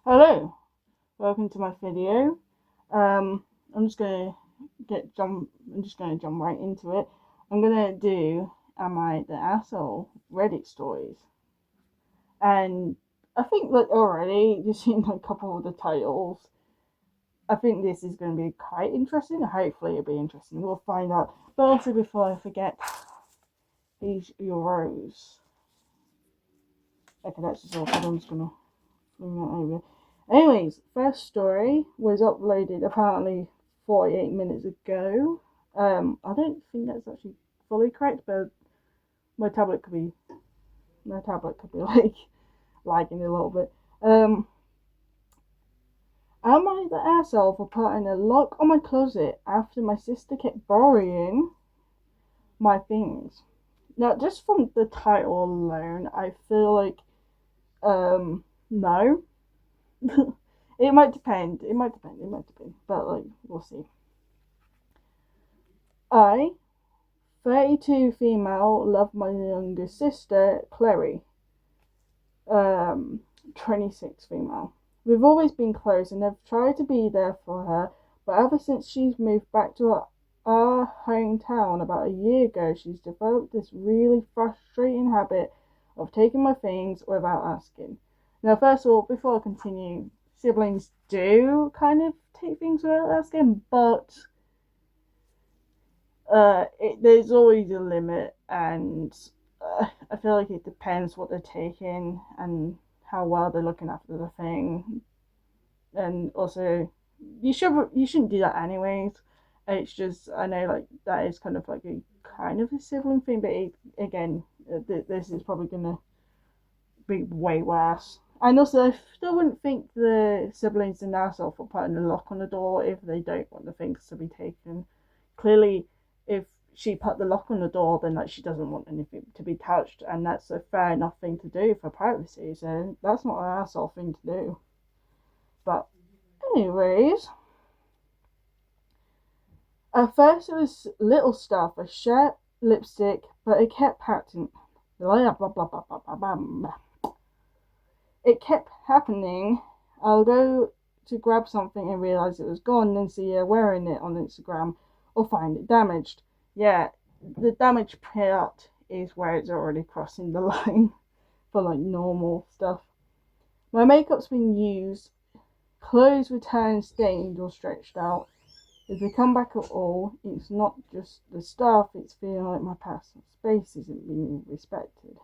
Hello, welcome to my video. Um, I'm just gonna I'm just gonna jump right into it. I'm gonna do Am I the Asshole Reddit stories, and I think that already just seeing a couple of the titles. I think this is going to be quite interesting. Hopefully, it'll be interesting. We'll find out. But also, before I forget, here's your rose. Okay, that's just all. I'm just gonna bring that over. Anyways, first story was uploaded apparently 48 minutes ago. I don't think that's actually fully correct, but my tablet could be like lagging a little bit. Am I the asshole for putting a lock on my closet after my sister kept borrowing my things? Now, just from the title alone, I feel like no. It might depend. It might depend. It might depend. But like, we'll see. I, 32 female, love my younger sister, Chloe. 26 female. We've always been close and have tried to be there for her, but ever since she's moved back to our hometown about a year ago, she's developed this really frustrating habit of taking my things without asking. Now, first of all, before I continue, siblings do kind of take things without asking, but there's always a limit, and I feel like it depends what they're taking and how well they're looking after the thing, and also you shouldn't do that anyways. It's just I know like that is kind of like a kind of a sibling thing, but again, this is probably gonna be way worse. And also, I still wouldn't think the siblings in asshole for putting a lock on the door if they don't want the things to be taken. Clearly, if she put the lock on the door, then like she doesn't want anything to be touched, and that's a fair enough thing to do for privacy. So that's not an asshole thing to do. But anyways, at first it was little stuff, a shirt, lipstick, but it kept happening. Blah blah blah blah blah blah blah. It kept happening. I'll go to grab something and realize it was gone, then see her wearing it on Instagram or find it damaged. Yeah, the damaged part is where it's already crossing the line for like normal stuff. My makeup's been used, clothes returned stained or stretched out. If they come back at all, it's not just the stuff, it's feeling like my personal space isn't being respected.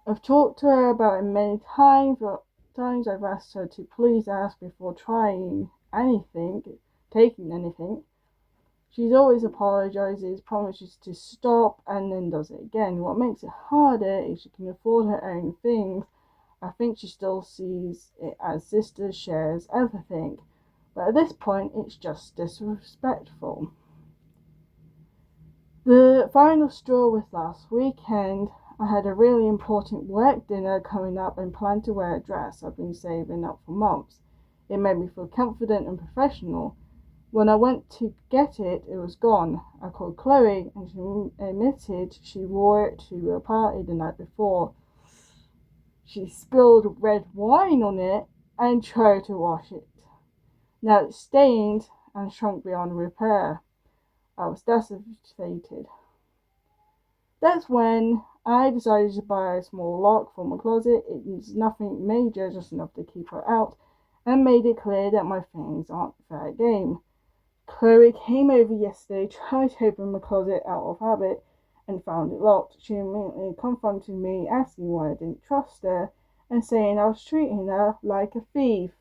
I've talked to her about it many times, but times I've asked her to please ask before trying anything, taking anything. She's always apologizes, promises to stop, and then does it again. What makes it harder is she can afford her own things. I think she still sees it as sister shares everything, but at this point it's just disrespectful. The final straw was last weekend. I had a really important work dinner coming up and planned to wear a dress I've been saving up for months. It made me feel confident and professional. When I went to get it, it was gone. I called Chloe and she admitted she wore it to a party the night before. She spilled red wine on it and tried to wash it. Now it's stained and shrunk beyond repair. I was devastated. That's when I decided to buy a small lock for my closet. It's nothing major, just enough to keep her out, and made it clear that my things aren't fair game. Chloe came over yesterday, tried to open my closet out of habit, and found it locked. She immediately confronted me, asking why I didn't trust her, and saying I was treating her like a thief.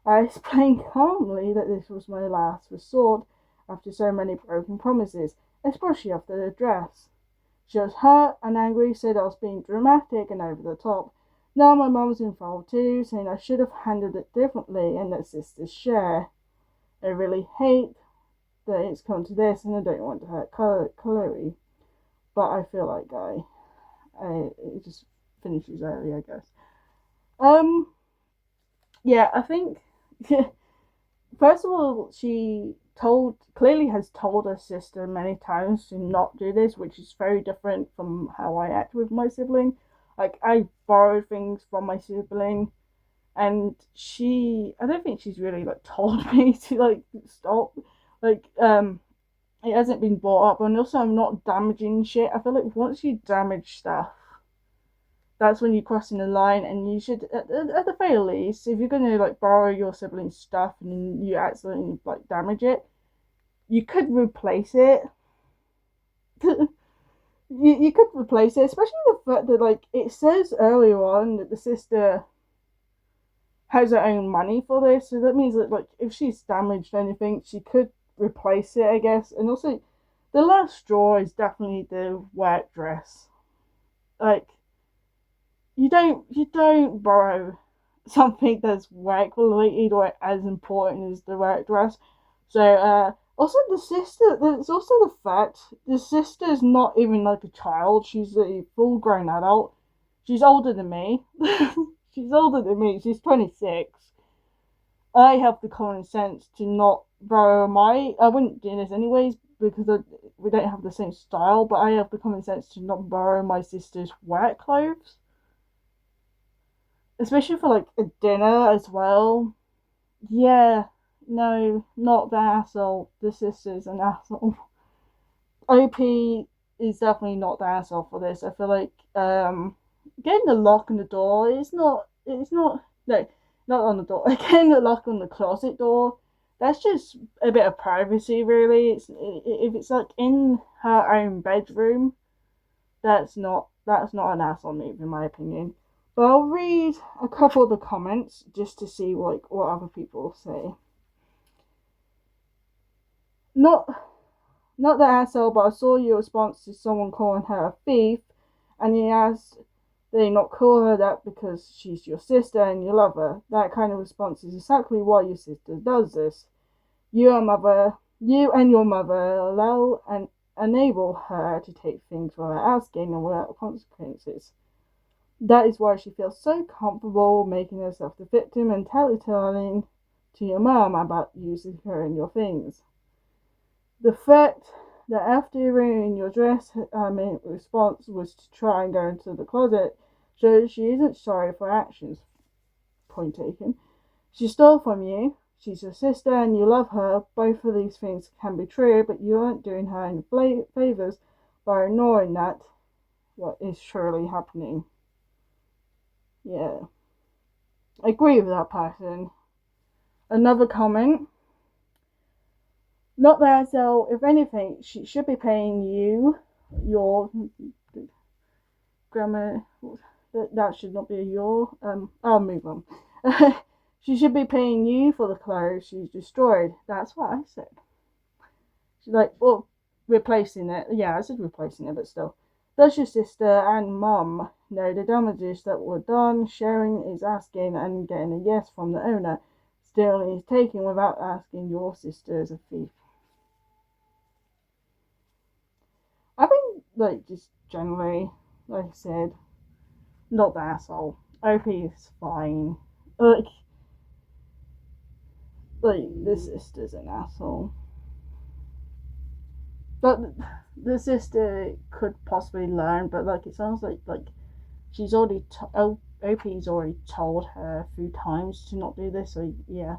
I explained calmly that this was my last resort after so many broken promises, especially after the dress. She was hurt and angry, said I was being dramatic and over the top. Now my mum was involved too, saying I should have handled it differently and that sisters share. I really hate that it's come to this and I don't want to hurt Chloe, but I feel like it just finishes early, I guess. Um, yeah, I think first of all, she clearly has told her sister many times to not do this, which is very different from how I act with my sibling. Like I borrow things from my sibling, and I don't think she's really like told me to like stop. Like it hasn't been brought up, and also I'm not damaging shit. I feel like once you damage stuff, that's when you're crossing the line, and you should, at the very least, if you're gonna like borrow your sibling's stuff and then you accidentally like damage it, you could replace it. You could replace it, especially the fact that like it says earlier on that the sister has her own money for this, so that means that like if she's damaged anything, she could replace it, I guess. And also, the last straw is definitely the work dress. Like you don't borrow something that's work related or as important as the work dress. So also the sister, there's also the fact the sister's not even like a child, she's a full grown adult. She's older than me. She's older than me, she's 26. I have the common sense to not borrow I wouldn't do this anyways because we don't have the same style, but I have the common sense to not borrow my sister's work clothes, especially for like a dinner as well. Yeah, no, not the asshole. The sister's an asshole. OP is definitely not the asshole for this. I feel like getting the lock on the door is not. It's not no, not on the door. Getting the lock on the closet door. That's just a bit of privacy, really. If it's like in her own bedroom, that's not an asshole move in my opinion. But I'll read a couple of the comments just to see like what other people say. Not not the asshole, but I saw your response to someone calling her a thief, and you asked they not call her that because she's your sister and you love her. That kind of response is exactly why your sister does this. You and your mother allow and enable her to take things without asking and without consequences. That is why she feels so comfortable making herself the victim and telling to your mum about using her in your things. The fact that after ruining your dress, her main response was to try and go into the closet shows she isn't sorry for actions. Point taken. She stole from you. She's your sister and you love her. Both of these things can be true, but you aren't doing her any favours by ignoring that what is surely happening. Yeah. I agree with that person. Another comment. Not that so, if anything, she should be paying you, your grammar, that should not be your, I'll move on. She should be paying you for the clothes she's destroyed. That's what I said. She's like, well, replacing it. Yeah, I said replacing it, but still. Does your sister and mum know the damages that were done? Sharing is asking and getting a yes from the owner. Stealing is taking without asking your sister is a thief. I think, like, just generally, like I said, not the asshole. OP is fine. Like the sister's an asshole. But the sister could possibly learn, but like it sounds like she's already OP's already told her a few times to not do this. So yeah,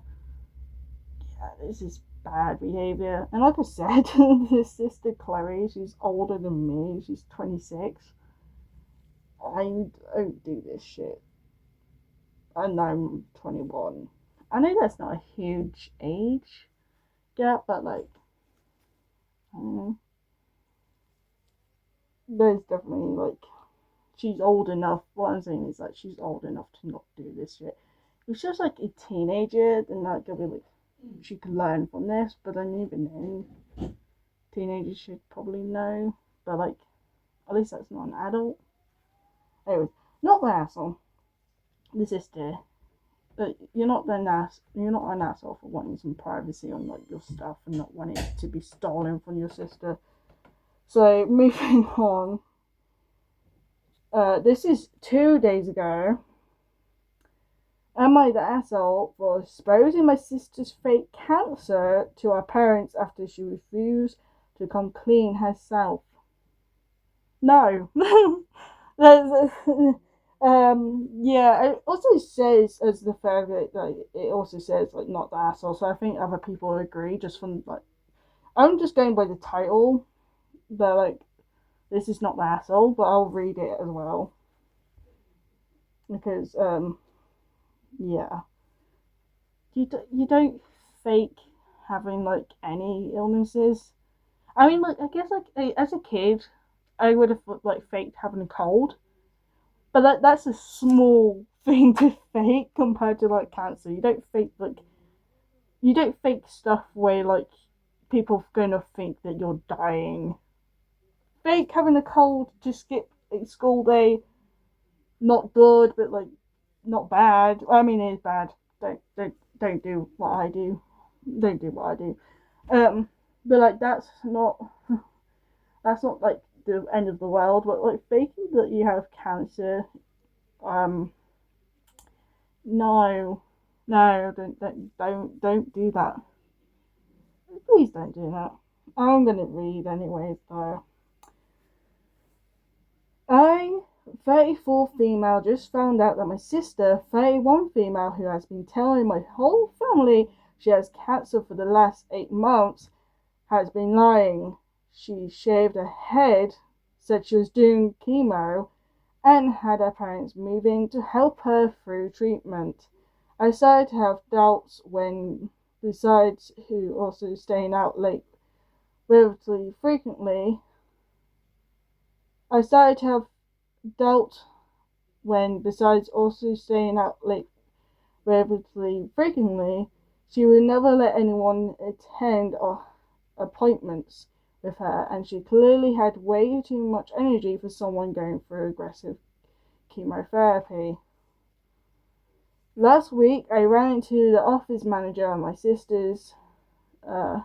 this is bad behavior. And like I said, this sister Chloe, she's older than me. She's 26. I don't do this shit. And I'm 21. I know that's not a huge age gap, but like, I don't know. There's definitely like, she's old enough. What I'm saying is like, she's old enough to not do this shit. If she's just like a teenager, then like, I'll be like, she could learn from this, but then even then, teenagers should probably know. But like, at least that's not an adult. Anyways, not the asshole. The sister. But you're not an asshole for wanting some privacy on like your stuff and not wanting it to be stolen from your sister. So moving on. This is 2 days ago. Am I the asshole for exposing my sister's fake cancer to our parents after she refused to come clean herself? No. Yeah, it also says as the favorite, like it also says like not the asshole. So I think other people agree just from like I'm just going by the title. They're like this is not the asshole, but I'll read it as well because yeah, you don't fake having like any illnesses. I mean, like I guess like as a kid, I would have like faked having a cold, but that's a small thing to fake compared to like cancer. You don't fake stuff where like people are gonna think that you're dying. Fake having a cold to skip a school day, not good, but like not bad. I mean, it is bad. Don't do what I do. Don't do what I do. But like that's not like the end of the world. But like faking that you have cancer, um, no, no, don't do that. Please don't do that. I'm gonna read anyways though. I, 34 female, just found out that my sister, 31 female, who has been telling my whole family she has cancer for the last 8 months, has been lying. She shaved her head, said she was doing chemo, and had her parents moving to help her through treatment. I started to have doubts when, besides who also staying out late relatively frequently, I started to have doubt when, besides also staying out late relatively frequently, she would never let anyone attend or appointments with her, and she clearly had way too much energy for someone going through aggressive chemotherapy. Last week, I ran into the office manager at my sister's uh,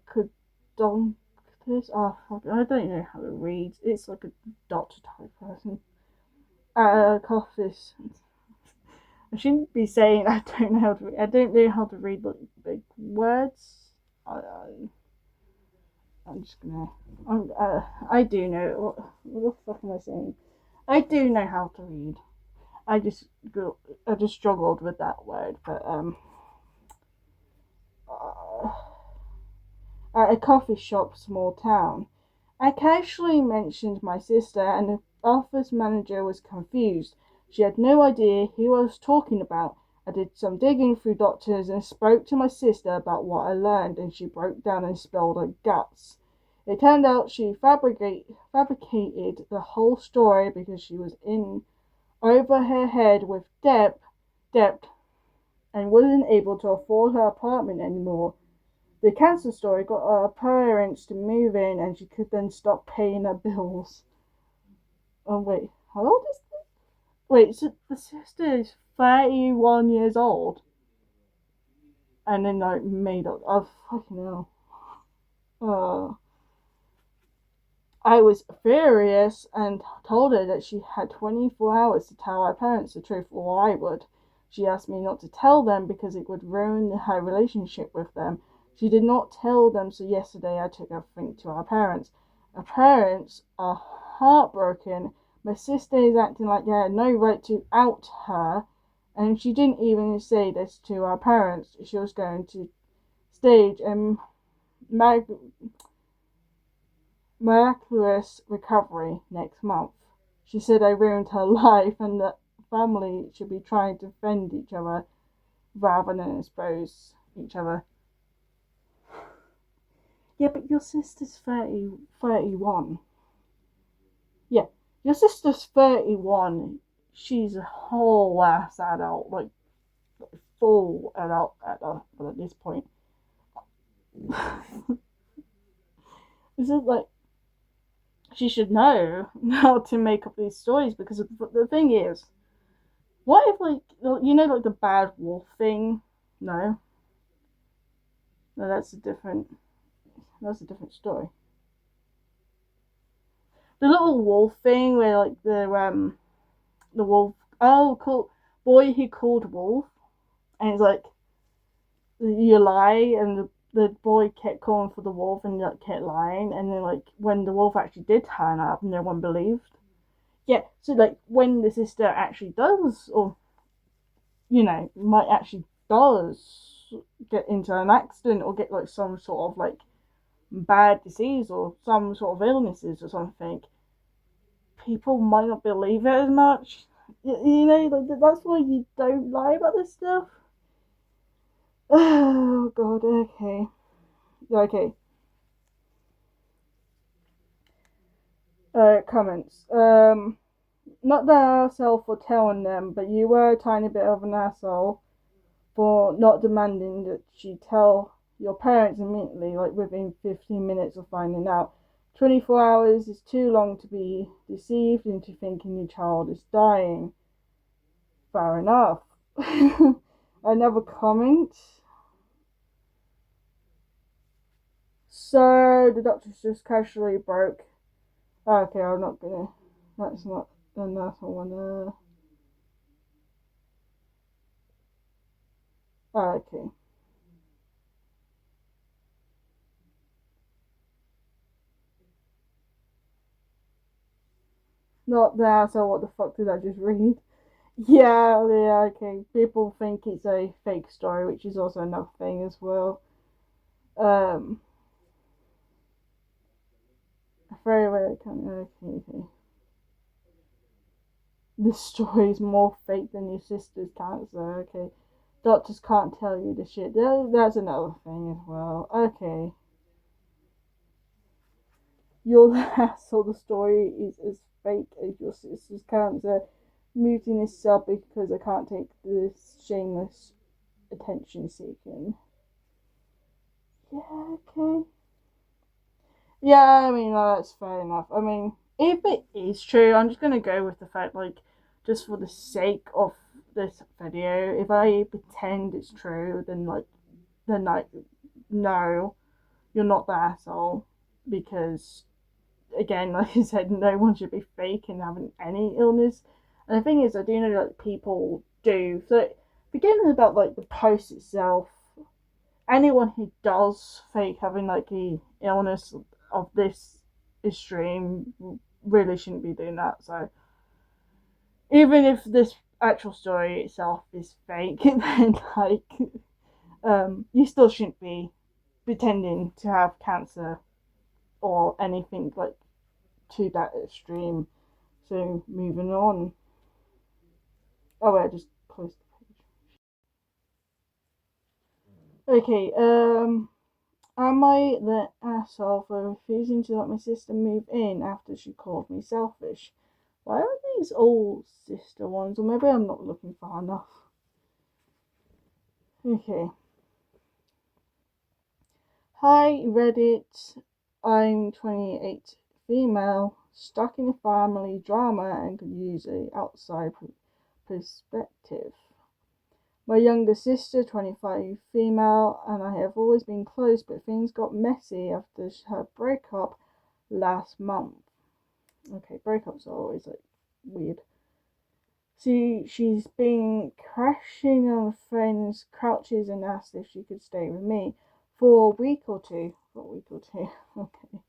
conductors. Oh, fuck, I don't know how to read. It's like a doctor type person. At a office. I shouldn't be saying I don't know how to read. I don't know how to read like big words. I'm just gonna. I do know. What the fuck am I saying? I do know how to read. I just I just struggled with that word, but uh, at a coffee shop, small town. I casually mentioned my sister, and the office manager was confused. She had no idea who I was talking about. I did some digging through doctors and spoke to my sister about what I learned, and she broke down and spilled her guts. It turned out she fabricated the whole story because she was in over her head with debt, and wasn't able to afford her apartment anymore. The cancer story got her parents to move in, and she could then stop paying her bills. Oh wait, how old is this? Wait, so the sister is 31 years old, and then like made up. Oh fucking hell. Uh, I was furious and told her that she had 24 hours to tell her parents the truth, or I would. She asked me not to tell them because it would ruin her relationship with them. She did not tell them, so yesterday I took everything to our parents. Our parents are heartbroken. My sister is acting like they had no right to out her, and she didn't even say this to our parents. She was going to stage a mag- miraculous recovery next month. She said I ruined her life and that family should be trying to defend each other rather than expose each other. Yeah, but your sister's 31. Yeah, your sister's 31. She's a whole ass adult, like full adult at this point. This is like she should know how to make up these stories because the thing is, what if like like the bad wolf thing? No, no, that's a different story. The little wolf thing where like the wolf cool boy he called wolf and it's like you lie and the boy kept calling for the wolf and like kept lying and then like when the wolf actually did turn up no one believed. yeah, so like when the sister actually does, or might actually does get into an accident or get like some sort of like bad disease or some sort of illnesses or something, people might not believe it as much. Like that's why you don't lie about this stuff. Oh god, okay. Okay. Comments. Not the asshole for telling them, but you were a tiny bit of an asshole for not demanding that she tell your parents immediately, like within 15 minutes of finding out. 24 hours is too long to be deceived into thinking your child is dying. Fair enough. Another comment. So the doctor's just casually broke. Okay, I'm not gonna. That's not enough. I wanna. Okay. Not there, so what the fuck did I just read? Yeah, okay. People think it's a fake story, which is also another thing as well. Um, very, very kind of, okay. This story is more fake than your sister's cancer, okay. Doctors can't tell you the shit. That's another thing as well. Okay. You're the asshole. The story is as fake as your sister's cancer. Moved in this cell because I can't take this shameless attention seeking. Yeah, okay. Yeah, I mean, that's fair enough. I mean, if it is true, I'm just gonna go with the fact, like, just for the sake of this video, if I pretend it's true, then no, you're not the asshole. Because, again, like I said, no one should be fake and having any illness. And the thing is, I do know that people do. So, beginning about, like, the post itself, anyone who does fake having like a illness of this extreme really shouldn't be doing that. So even if this actual story itself is fake, then you still shouldn't be pretending to have cancer or anything like to that extreme. So moving on. Oh wait, I just closed the page. Okay, am I the asshole for refusing to let my sister move in after she called me selfish? Why are these all sister ones? Or maybe I'm not looking far enough. Okay. Hi, Reddit. I'm 28, female, stuck in a family drama and could use a outside perspective. My younger sister, 25, female, and I have always been close, but things got messy after her breakup last month. Okay, breakups are always like weird. She's been crashing on friends' couches and asked if she could stay with me for a week or two. For a week or two. Okay.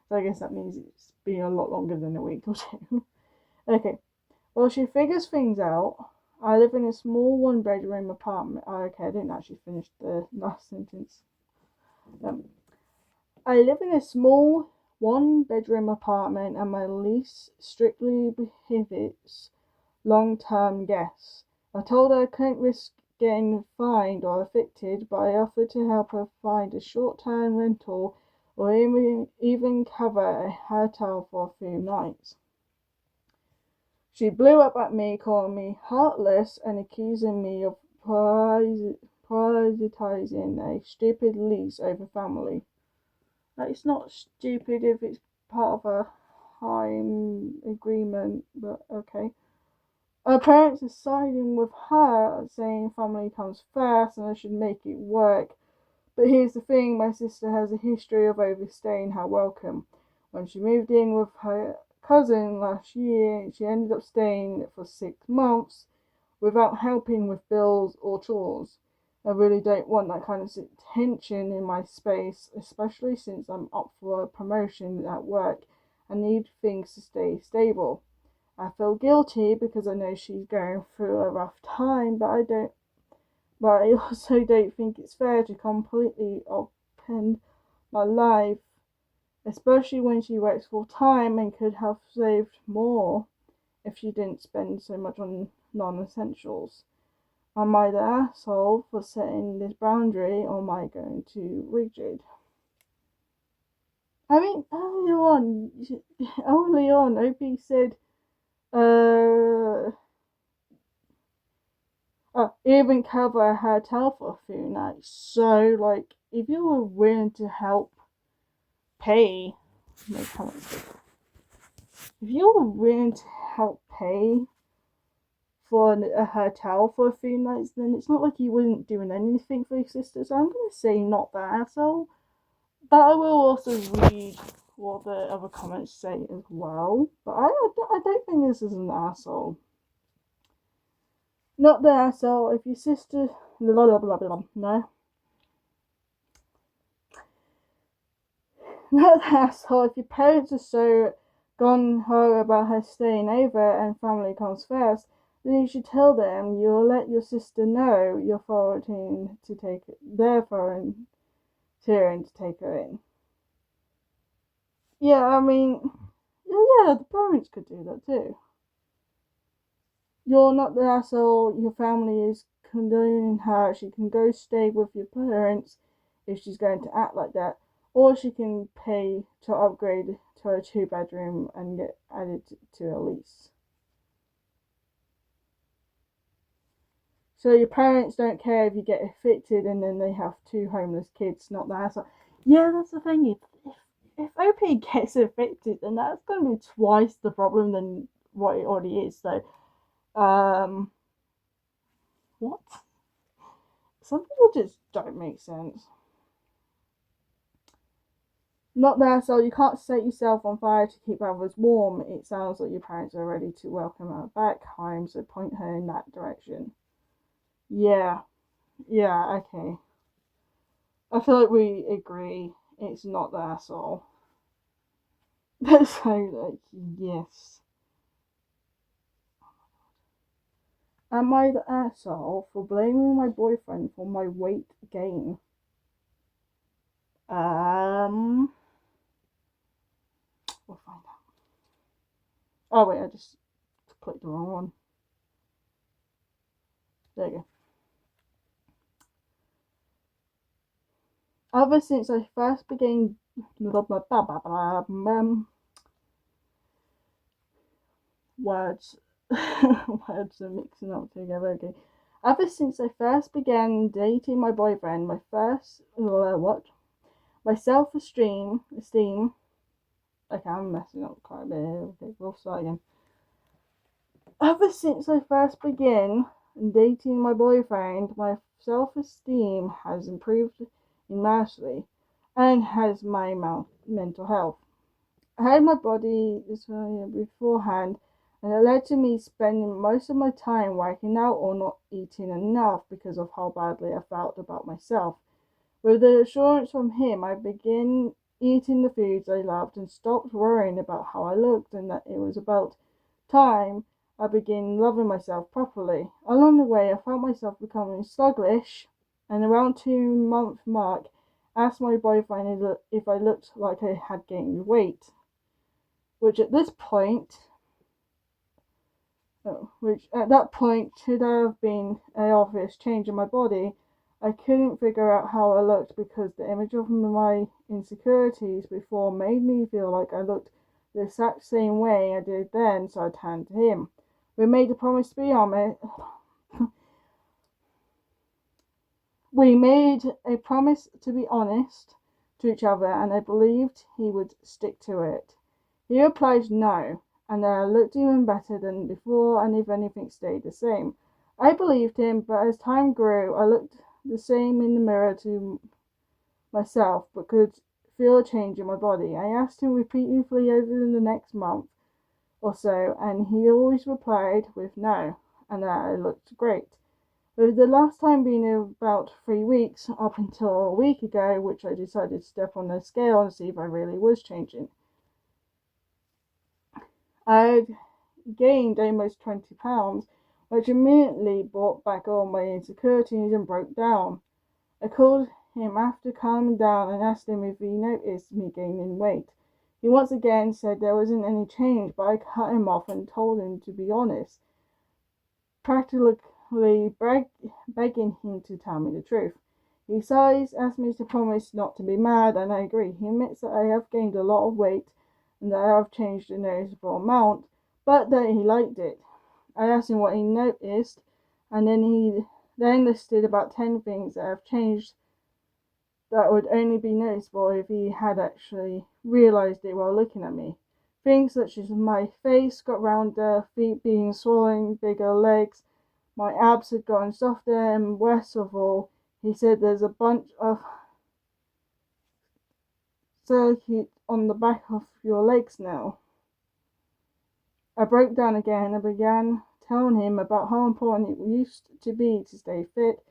So I guess that means it's been a lot longer than a week or two. Okay. Well, she figures things out. I live in a small one-bedroom apartment. Oh, okay, I didn't actually finish the last sentence. Um, I live in a small one-bedroom apartment, and my lease strictly prohibits long-term guests. I told her I couldn't risk getting fined or evicted, but I offered to help her find a short-term rental or even cover a hotel for a few nights. She blew up at me, calling me heartless and accusing me of prioritizing a stupid lease over family. It's not stupid if it's part of a time agreement, but okay. Her parents are siding with her, saying family comes first and I should make it work. But here's the thing, my sister has a history of overstaying her welcome. When she moved in with her cousin last year, she ended up staying for 6 months without helping with bills or chores. I really don't want that kind of tension in my space, especially since I'm up for a promotion at work and need things to stay stable. I feel guilty because I know she's going through a rough time, but I also don't think it's fair to completely upend my life, especially when she works full time and could have saved more if she didn't spend so much on non-essentials. Am I the asshole for setting this boundary, or am I going too rigid? I mean, early on, Opie said, even cover her hotel for a few nights. So, like, if you were willing to help pay, if you were willing to help pay for a hotel for a few nights, then it's not like you wasn't doing anything for your sister. So I'm gonna say not the asshole, but I will also read what the other comments say as well. But I don't think this is an asshole. Not the asshole if your sister. Blah, blah, blah, blah, no. Not the asshole if your parents are so gung ho about her staying over and family comes first, then you should tell them you'll let your sister know you're volunteering to take their volunteering to take her in. Yeah, I mean, yeah, the parents could do that too. You're not the asshole. Your family is condoning her. She can go stay with your parents if she's going to act like that, or she can pay to upgrade to a 2-bedroom and get added to a lease. So your parents don't care if you get evicted and then they have 2 homeless kids. Not the asshole. Yeah, that's the thing. If OP gets evicted, then that's going to be twice the problem than what it already is. So, what? Some people just don't make sense. Not that, so you can't set yourself on fire to keep others warm. It sounds like your parents are ready to welcome her back home, so point her in that direction. Yeah, yeah, okay. I feel like we agree it's not the asshole. So, like, yes. Am I the asshole for blaming my boyfriend for my weight gain? We'll find out. Oh wait, I just clicked the wrong one. There you go. Ever since I first began words words are mixing up together. Okay. Ever since I first began dating my boyfriend, my self-esteem. Okay, I'm messing up quite a bit. Okay, we'll start again. Ever since I first began dating my boyfriend, my self-esteem has improved immensely, and has my mental health. I had my body beforehand, and it led to me spending most of my time working out or not eating enough because of how badly I felt about myself. With the assurance from him, I began eating the foods I loved and stopped worrying about how I looked, and that it was about time I began loving myself properly. Along the way, I found myself becoming sluggish, and around 2 month mark, asked my boyfriend if I looked like I had gained weight, which at this point, which at that point should have been an obvious change in my body. I couldn't figure out how I looked because the image of my insecurities before made me feel like I looked the exact same way I did then, so I turned to him. We made a promise to be honest. We made a promise to be honest to each other, and I believed he would stick to it. He replied no, and I looked even better than before, and if anything stayed the same. I believed him, but as time grew, I looked the same in the mirror to myself, but could feel a change in my body. I asked him repeatedly over the next month or so, and he always replied with no, and that I looked great. With the last time being about 3 weeks, up until a week ago, which I decided to step on the scale and see if I really was changing. I gained almost 20 pounds, which immediately brought back all my insecurities and broke down. I called him after calming down and asked him if he noticed me gaining weight. He once again said there wasn't any change, but I cut him off and told him to be honest, practically begging him to tell me the truth. He sighs, asks me to promise not to be mad, and I agree. He admits that I have gained a lot of weight and that I have changed a noticeable amount, but that he liked it. I asked him what he noticed, and he listed about 10 things that have changed that would only be noticeable if he had actually realized it while looking at me. Things such as my face got rounder, feet being swollen, bigger legs, my abs had gotten softer, and worst of all, he said there's a bunch of cellulite on the back of your legs now. I broke down again and began telling him about how important it used to be to stay fit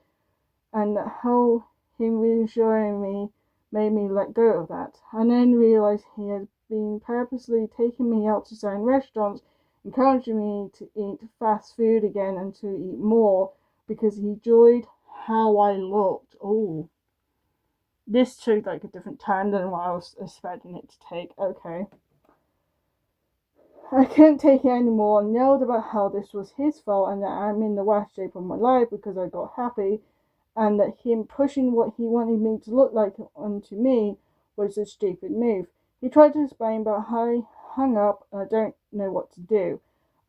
and how him reassuring me made me let go of that. I then realized he had been purposely taking me out to certain restaurants, encouraging me to eat fast food again and to eat more because he enjoyed how I looked. Oh, this took like a different turn than what I was expecting it to take. Okay. I couldn't take it anymore and yelled about how this was his fault and that I'm in the worst shape of my life because I got happy, and that him pushing what he wanted me to look like onto me was a stupid move. He tried to explain, but I hung up and I don't know what to do.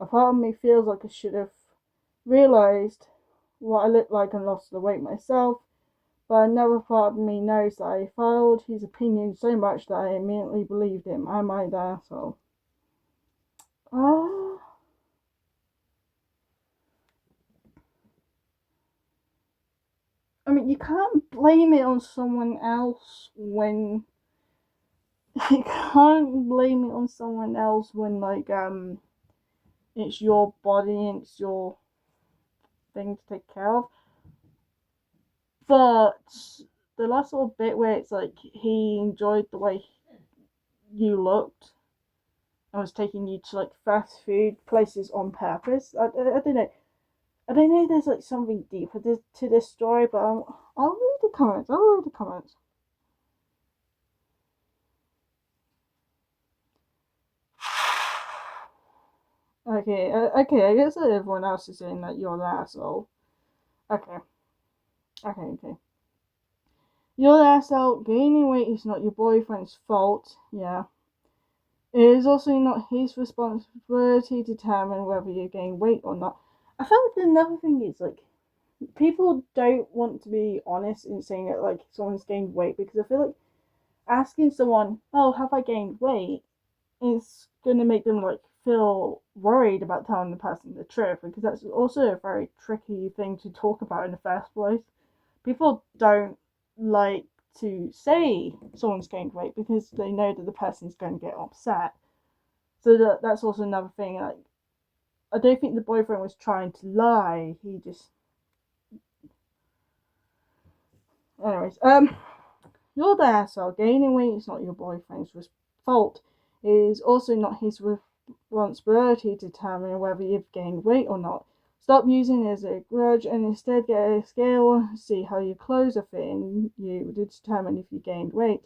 A part of me feels like I should have realized what I looked like and lost the weight myself, but another part of me knows that I followed his opinion so much that I immediately believed him. Am I the asshole? Oh. I mean, you can't blame it on someone else when you can't blame it on someone else when it's your body and it's your thing to take care of. But the last little bit where it's like he enjoyed the way you looked and was taking you to like fast food places on purpose. I don't know. I don't know if there's like something deeper to this story, but I'll read the comments. Okay, I guess that everyone else is saying that you're the asshole. Okay, okay. You're the asshole. Gaining weight is not your boyfriend's fault. Yeah. It is also not his responsibility to determine whether you gain weight or not. I feel like another thing is like people don't want to be honest in saying that like someone's gained weight because I feel like asking someone, "Oh, have I gained weight?" is gonna make them like feel worried about telling the person the truth because that's also a very tricky thing to talk about in the first place. People don't like to say someone's gained weight because they know that the person's going to get upset. So that's also another thing. Like, I don't think the boyfriend was trying to lie. He just, anyways, you're the asshole. Gaining weight is not your boyfriend's fault. It is also not his responsibility to determine whether you've gained weight or not. Stop using it as a grudge and instead get a scale, see how your clothes are fitting you to determine if you gained weight.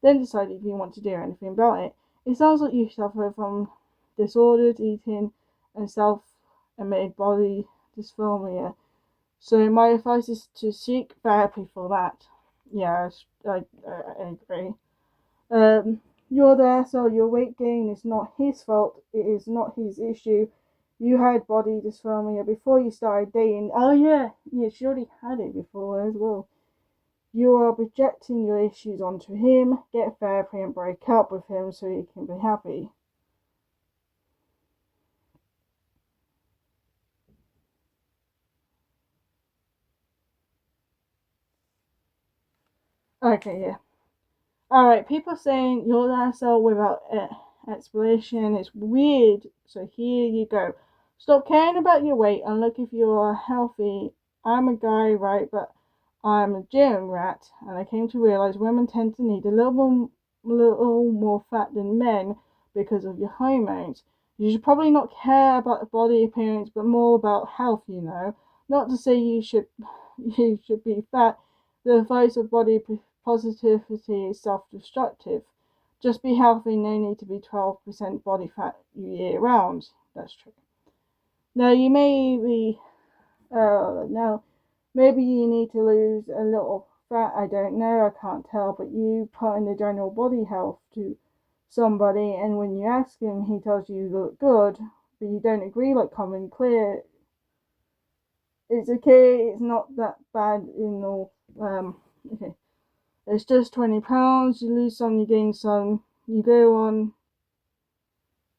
Then decide if you want to do anything about it. It sounds like you suffer from disordered eating and self-admitted body dysmorphia. So my advice is to seek therapy for that. Yeah, I agree. You're there, so your weight gain is not his fault. It is not his issue. You had body dysmorphia before you started dating. Oh yeah, she already had it before as well. You are projecting your issues onto him. Get therapy and break up with him so you can be happy. Okay, yeah. Alright, people saying you're the asshole without explanation is weird, so here you go. Stop caring about your weight and look if you are healthy. I'm a guy, right, but I'm a gym rat, and I came to realize women tend to need a little more fat than men because of your hormones. You should probably not care about the body appearance, but more about health, Not to say you should be fat. The advice of body positivity is self-destructive. Just be healthy, no need to be 12% body fat year round. That's true. Now you may be now maybe you need to lose a little fat, I don't know, I can't tell, but you put in the general body health to somebody, and when you ask him, he tells you look good, but you don't agree, like common clear. It's okay, it's not that bad in all. Okay. It's just 20 pounds, you lose some, you gain some, you go on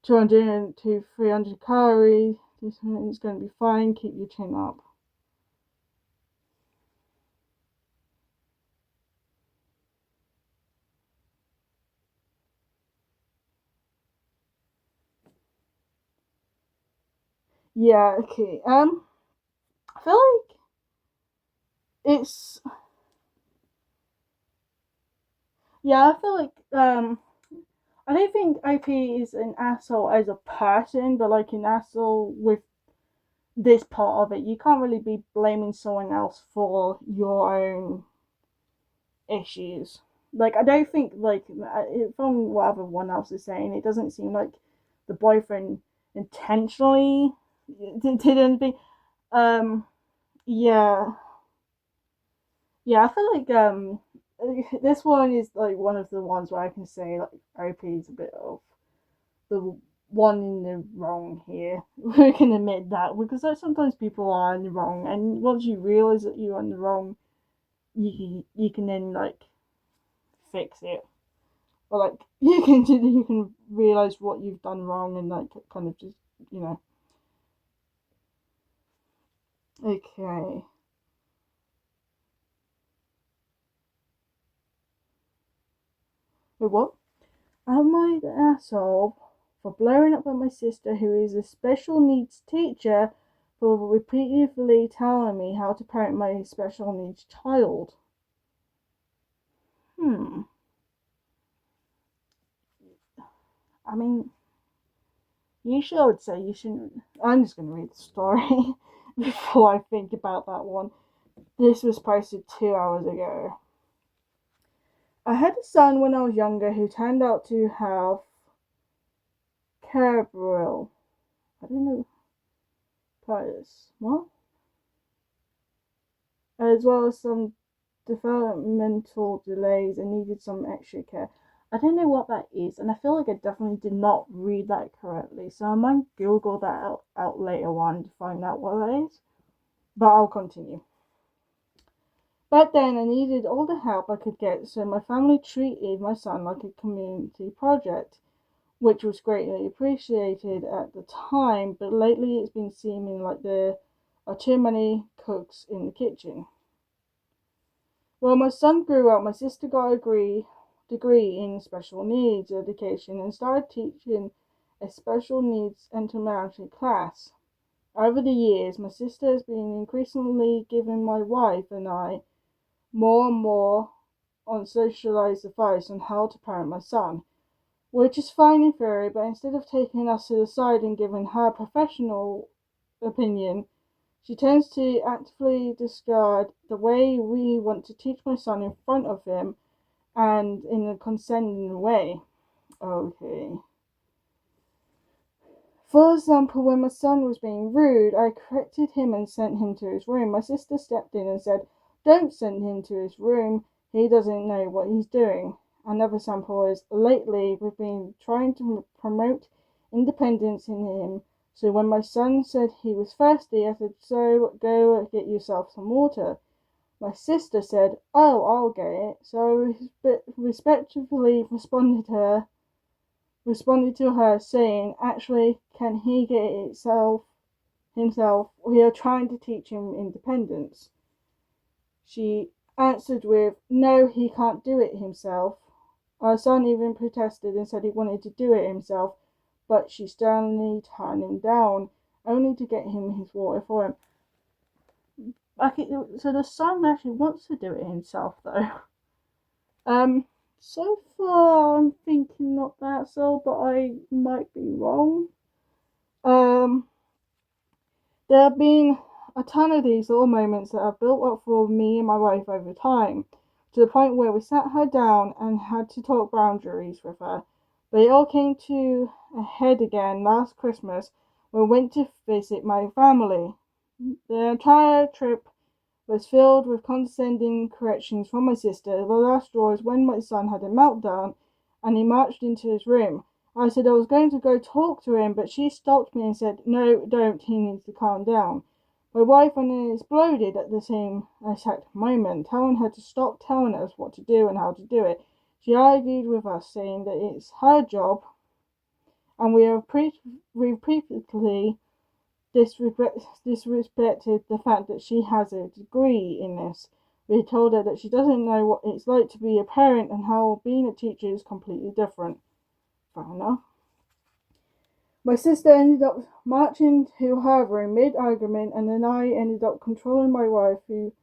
200 to 300 calories, it's going to be fine, keep your chin up. Yeah, okay. I feel like it's yeah, I feel like I don't think OP is an asshole as a person, but like an asshole with this part of it. You can't really be blaming someone else for your own issues. Like I don't think like from what everyone else is saying, it doesn't seem like the boyfriend intentionally did anything. Um, yeah, yeah. I feel like this one is like one of the ones where I can say like OP is a bit of the one in the wrong here. We can admit that because like, sometimes people are in the wrong, and once you realize that you're in the wrong, you can then like fix it, or like you can realize what you've done wrong and like kind of just you know. Okay. Wait, what? Am I the asshole for blowing up at my sister, who is a special needs teacher, for repeatedly telling me how to parent my special needs child? Hmm. I mean, usually I would say you shouldn't. I'm just going to read the story before I think about that one. This was posted 2 hours ago. I had a son when I was younger who turned out to have cerebral. I don't know. What? As well as some developmental delays and needed some extra care. I don't know what that is, and I feel like I definitely did not read that correctly. So I might Google that out later on to find out what that is. But I'll continue. Back then, I needed all the help I could get, so my family treated my son like a community project, which was greatly appreciated at the time, but lately it's been seeming like there are too many cooks in the kitchen. Well, my son grew up, my sister got a degree in special needs education and started teaching a special needs intermarriage class. Over the years, my sister has been increasingly giving my wife and I more and more on socialized advice on how to parent my son, which is fine in theory, but instead of taking us to the side and giving her professional opinion, she tends to actively discard the way we want to teach my son in front of him and in a condescending way. Okay. For example, when my son was being rude, I corrected him and sent him to his room. My sister stepped in and said, "Don't send him to his room. He doesn't know what he's doing." Another sample is, lately we've been trying to promote independence in him. So when my son said he was thirsty, I said, "So go get yourself some water." My sister said, "Oh, I'll get it." So I respectfully responded to her saying, "Actually, can he get it himself? We are trying to teach him independence." She answered with, "No, he can't do it himself." Our son even protested and said he wanted to do it himself, but she sternly turned him down, only to get him his water for him. Okay, so the son actually wants to do it himself, though. So far I'm thinking not that so, but I might be wrong. Um, there have been a ton of these little moments that have built up for me and my wife over time, to the point where we sat her down and had to talk boundaries with her. But it all came to a head again last Christmas when we went to visit my family. The entire trip was filled with condescending corrections from my sister. The last straw is when my son had a meltdown and he marched into his room. I said I was going to go talk to him, but she stopped me and said, "No, don't, he needs to calm down." My wife then exploded at the same exact moment, telling her to stop telling us what to do and how to do it. She argued with us, saying that it's her job and we have repeatedly disrespected the fact that she has a degree in this. We told her that she doesn't know what it's like to be a parent and how being a teacher is completely different. Fair enough. My sister ended up marching to her room mid argument, and then I ended up controlling my wife, who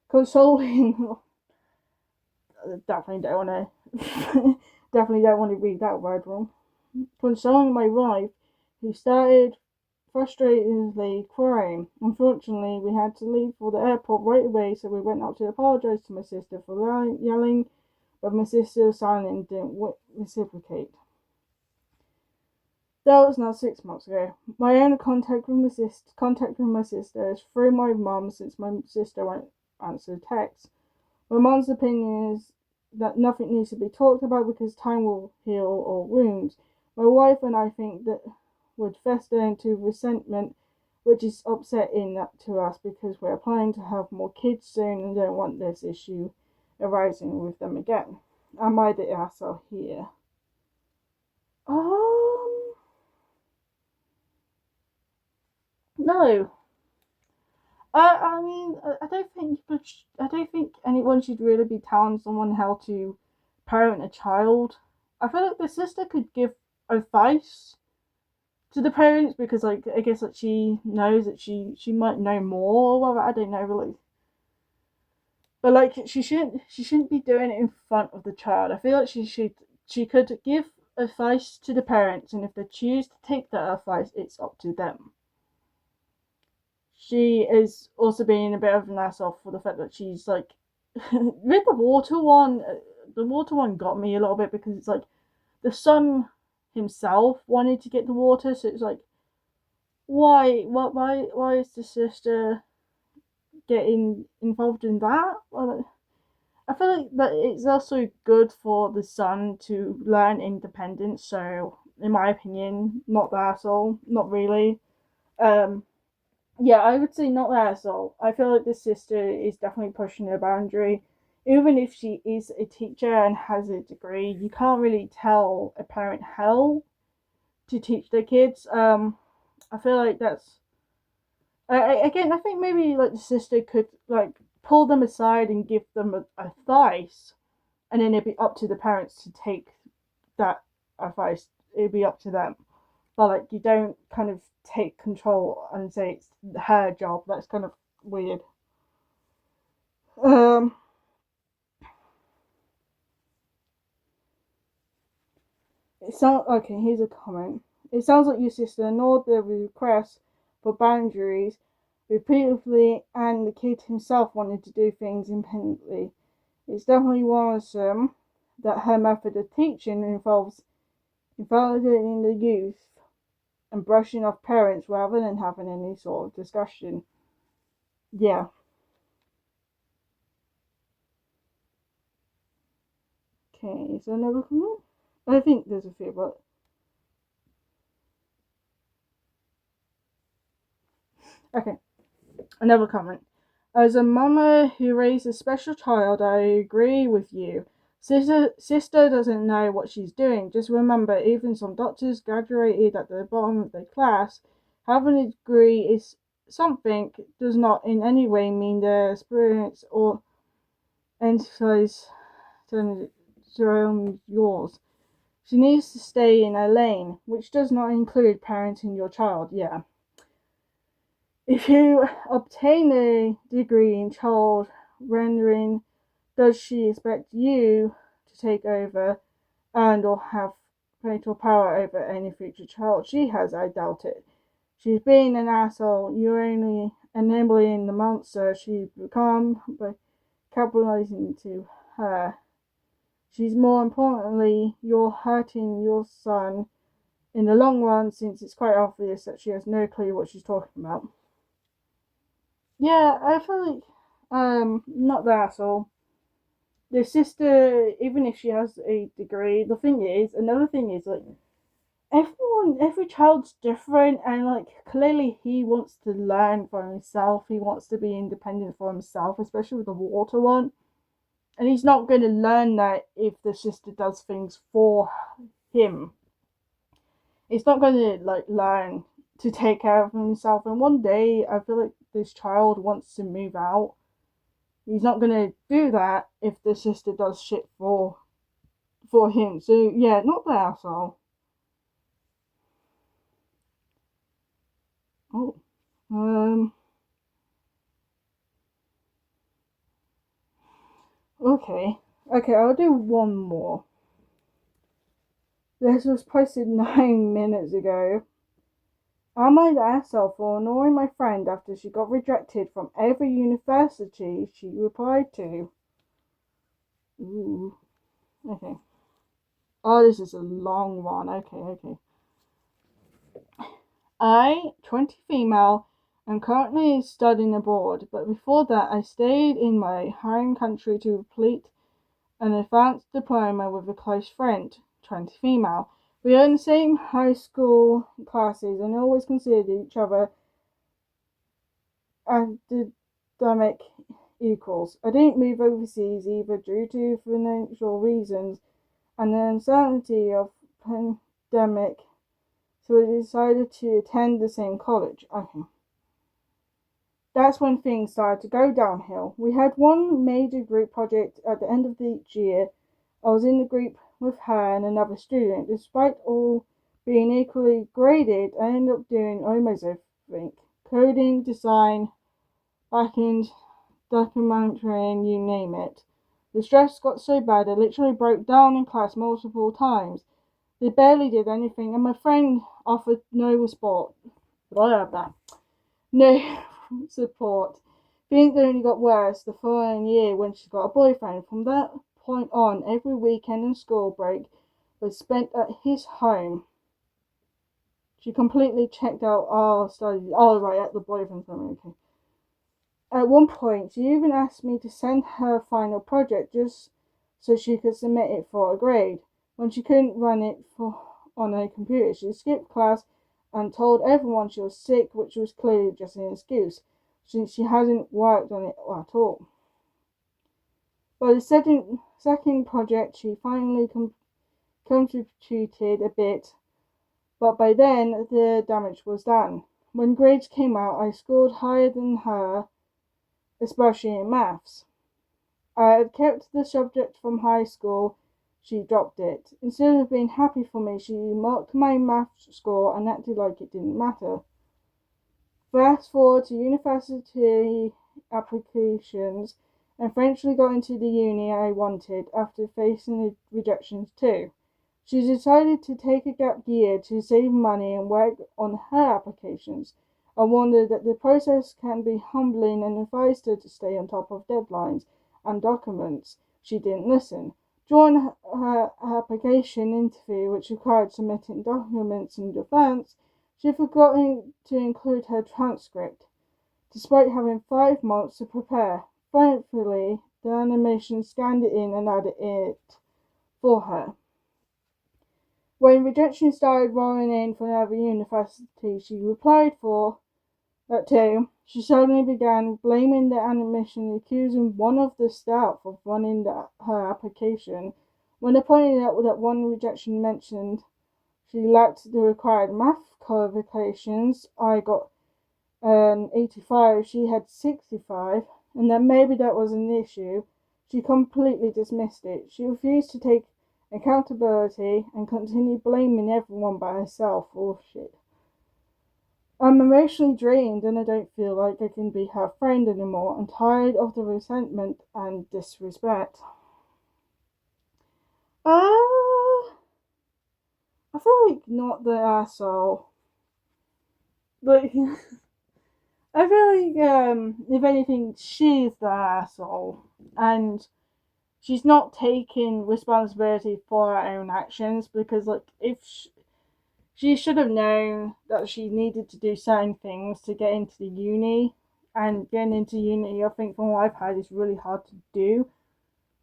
consoling. Definitely don't want to. Definitely don't want to read that word wrong. Consoling my wife, who started frustratedly crying. Unfortunately, we had to leave for the airport right away, so we went up to apologize to my sister for yelling, but my sister was silent and didn't reciprocate. That was now 6 months ago. My only contact with my sister is through my mum, since my sister won't answer texts. My mum's opinion is that nothing needs to be talked about because time will heal all wounds. My wife and I think that would fester into resentment, which is upsetting to us because we're planning to have more kids soon and don't want this issue arising with them again. Am I the asshole here? No. I mean, I don't think anyone should really be telling someone how to parent a child. I feel like the sister could give advice to the parents because, like, I guess that she knows that she might know more. Well, I don't know really, but like she shouldn't be doing it in front of the child. I feel like she could give advice to the parents, and if they choose to take that advice, it's up to them. She is also being a bit of an ass off for the fact that she's like with the water one. The water one got me a little bit because it's like the son himself wanted to get the water, so it's like why is the sister getting involved in that? Well, I feel like that it's also good for the son to learn independence. So, in my opinion, not the asshole, not really. Um, yeah, I would say not the asshole. I feel like the sister is definitely pushing a boundary. Even if she is a teacher and has a degree, you can't really tell a parent how to teach their kids. I feel like that's again. I think maybe like the sister could like pull them aside and give them advice, and then it'd be up to the parents to take that advice. It'd be up to them, but like you don't kind of take control and say it's her job. That's kind of weird. Um, it sounds okay. Here's a comment. It sounds like your sister ignored the request for boundaries repeatedly, and the kid himself wanted to do things independently. It's definitely worrisome that her method of teaching involves invalidating the youth and brushing off parents rather than having any sort of discussion. Yeah. Okay, is there another comment? I think there's a few, but okay. Another comment. As a mama who raised a special child, I agree with you. Sister doesn't know what she's doing. Just remember, even some doctors graduated at the bottom of their class. Having a degree is something does not in any way mean their experience or emphasize surround yours. She needs to stay in her lane, which does not include parenting your child. Yeah. If you obtain a degree in child rendering, does she expect you to take over and or have parental power over any future child she has? I doubt it. She's being an asshole. You're only enabling the monster she's become by capitalizing to her. She's more importantly, you're hurting your son in the long run since it's quite obvious that she has no clue what she's talking about. Yeah, I feel like not the asshole. The sister, even if she has a degree, another thing is like every child's different, and like clearly he wants to learn for himself. He wants to be independent for himself, especially with the water one. And he's not going to learn that if the sister does things for him. He's not going to like learn to take care of himself. And one day, I feel like this child wants to move out. He's not going to do that if the sister does shit for him. So yeah, not the asshole. Oh, um, okay, I'll do one more. This was posted 9 minutes ago. Am I the asshole for annoying my friend after she got rejected from every university she replied to? Ooh, okay. Oh, this is a long one. Okay. I, 20 female, am currently studying abroad, but before that I stayed in my home country to complete an advanced diploma with a close friend, 20 female. We are in the same high school classes and always considered each other academic equals. I didn't move overseas either due to financial reasons and the uncertainty of pandemic, so we decided to attend the same college. Okay. That's when things started to go downhill. We had one major group project at the end of each year. I was in the group with her and another student. Despite all being equally graded, I ended up doing almost everything: coding, design, backend, documentary, you name it. The stress got so bad I literally broke down in class multiple times. They barely did anything, and my friend offered no support. Blah, blah. No support. Things only got worse the following year when she got a boyfriend. From that point on, every weekend and school break was spent at his home. She completely checked out our studies. Oh, right, at the boyfriend's home. Okay. At one point, she even asked me to send her final project just so she could submit it for a grade. When she couldn't run it on a computer, she skipped class and told everyone she was sick, which was clearly just an excuse, since she hadn't worked on it at all. By the second project, she finally contributed a bit, but by then the damage was done. When grades came out, I scored higher than her, especially in maths. I had kept the subject from high school. She dropped it. Instead of being happy for me, she mocked my math score and acted like it didn't matter. Fast forward to university applications, and eventually got into the uni I wanted after facing the rejections too. She decided to take a gap year to save money and work on her applications. I wondered that the process can be humbling and advised her to stay on top of deadlines and documents. She didn't listen. During her application interview, which required submitting documents in advance, she had forgotten to include her transcript, despite having 5 months to prepare. Thankfully, the animation scanned it in and added it for her. When rejection started rolling in from every university she applied for, that too, she suddenly began blaming the animation, accusing one of the staff of running her application. When I pointed out that one rejection mentioned she lacked the required math qualifications, I got an 85, she had 65, and that maybe that was an issue, she completely dismissed it. She refused to take accountability and continued blaming everyone but herself. Oh shit. I'm emotionally drained and I don't feel like I can be her friend anymore. I'm tired of the resentment and disrespect. I feel like not the asshole. But I feel like, if anything, she's the asshole, and she's not taking responsibility for her own actions because, like, if she should have known that she needed to do certain things to get into the uni, and getting into uni, I think from what I've heard, is really hard to do.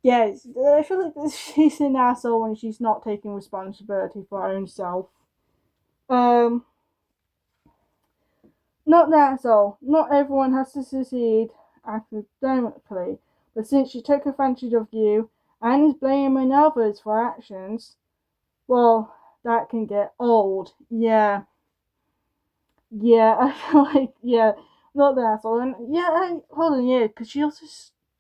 Yes, I feel like she's an asshole when she's not taking responsibility for her own self. Um, Not the asshole. Not everyone has to succeed academically, but since she took advantage of you and is blaming others for actions, well, that can get old. Yeah, yeah, I feel like, yeah, not the asshole. And yeah, hold on, yeah, because she also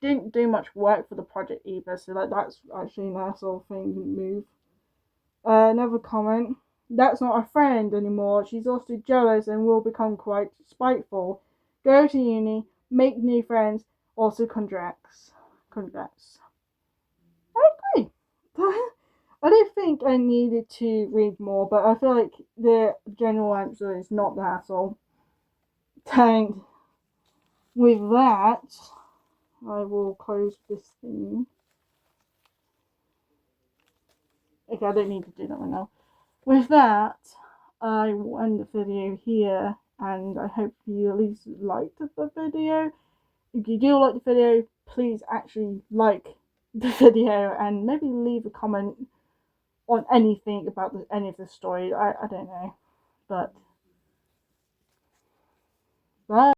didn't do much work for the project either, so like that's actually an asshole thing to move. Another comment. That's not a friend anymore. She's also jealous and will become quite spiteful. Go to uni, make new friends, also contracts. Contracts. I agree. I don't think I needed to read more, but I feel like the general answer is not the hassle. And with that, I will close this thing. Okay, I don't need to do that right now. With that, I will end the video here, and I hope you at least liked the video. If you do like the video, please actually like the video and maybe leave a comment on anything about any of the story. I don't know, but bye.